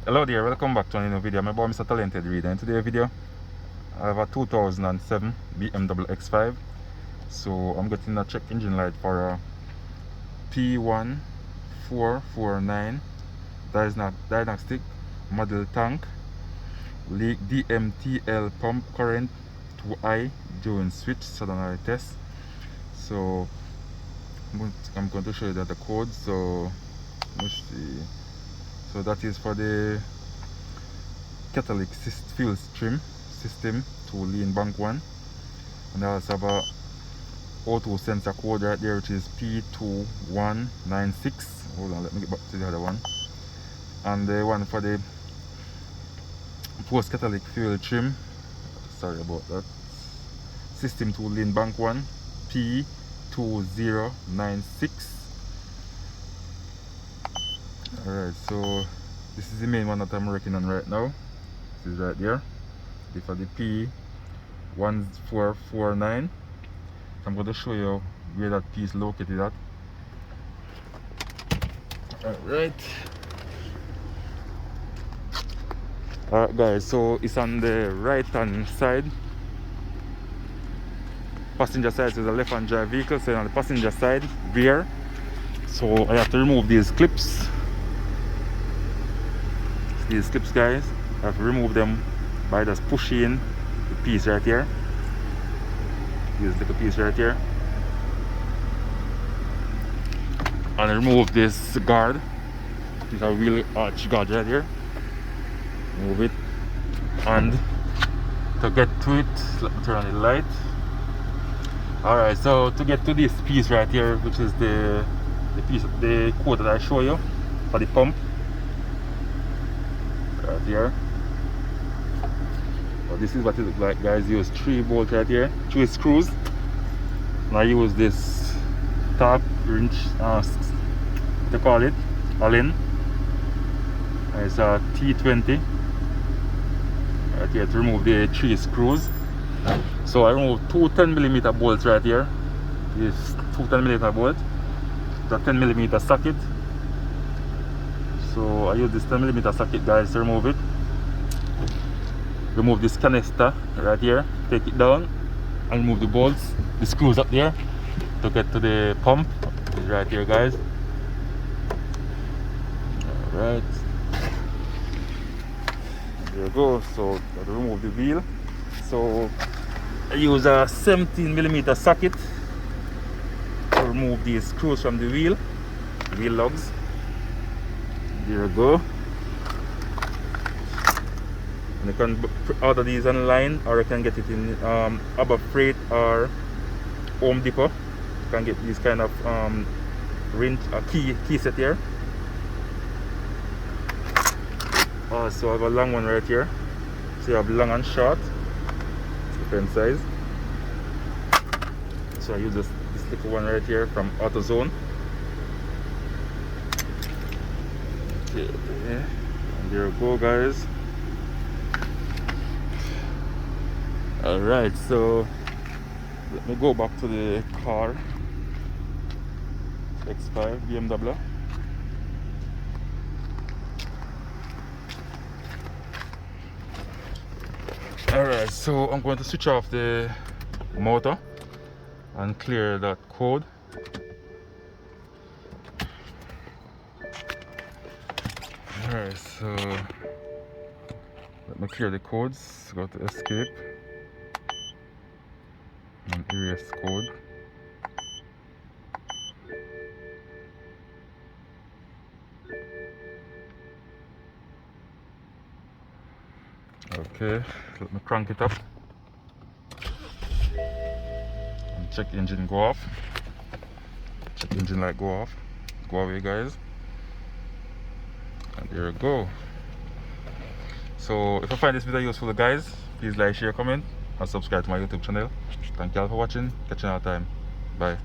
Hello there, welcome back to a new video. I'm about Mr. Talented Reader. In today's video I have a 2007 BMW X5. So I'm getting a check engine light for a P1449 diagnostic model tank, leak dmtl pump current 2I during switch solenoid test. So I'm going to show you that the code. So let's see. So that is for the catalytic fuel stream system to lean bank 1, and I also have a auto sensor code right there, which is P2196. Hold on, let me get back to the other one. And the one for the post catalytic fuel trim, sorry about that, system to lean bank 1, P2096. Alright, so this is the main one that I'm working on right now. This is right there. This for the P1449. I'm going to show you where that P is located at. Alright guys, so it's on the right hand side. Passenger side, so it's a left hand drive vehicle, so on the passenger side rear. So I have to remove these clips. These clips, guys, I have to remove them by just pushing the piece right here. This little piece right here, and remove this guard. This is a wheel arch guard right here. Move it, and to get to it, let me turn on the light. Alright, so to get to this piece right here, which is the piece of the code that I show you for the pump right here. So this is what it looks like, guys. Use 3 bolts right here, 3 screws, and I use this top wrench, what you call it, Allen. It's a T20 right here to remove the 3 screws. So I removed 2 10mm bolts right here. This 2 10mm bolts, the 10mm socket. So I use this 10mm socket, guys, to remove it. Remove this canister right here, take it down, and remove the bolts, the screws up there to get to the pump. It's right here, guys. Alright, there you go. So to remove the wheel, so I use a 17mm socket to remove these screws from the wheel lugs. There you go. And you can order these online, or you can get it in Abba Freight or Home Depot. You can get these kind of key set here. So I have a long one right here. So you have long and short, different size. So I use this little one right here from AutoZone. Okay, and there you go, guys. Alright, so let me go back to the car, X5 BMW. Alright, so I'm going to switch off the motor and clear that code. Alright, so let me clear the codes. Go to escape and erase code. Okay, let me crank it up and check engine go off. Check engine light go off. Go away, guys. And there you go. So if you find this video useful, guys, please like, share, comment, and subscribe to my YouTube channel. Thank you all for watching. Catch you another time. Bye.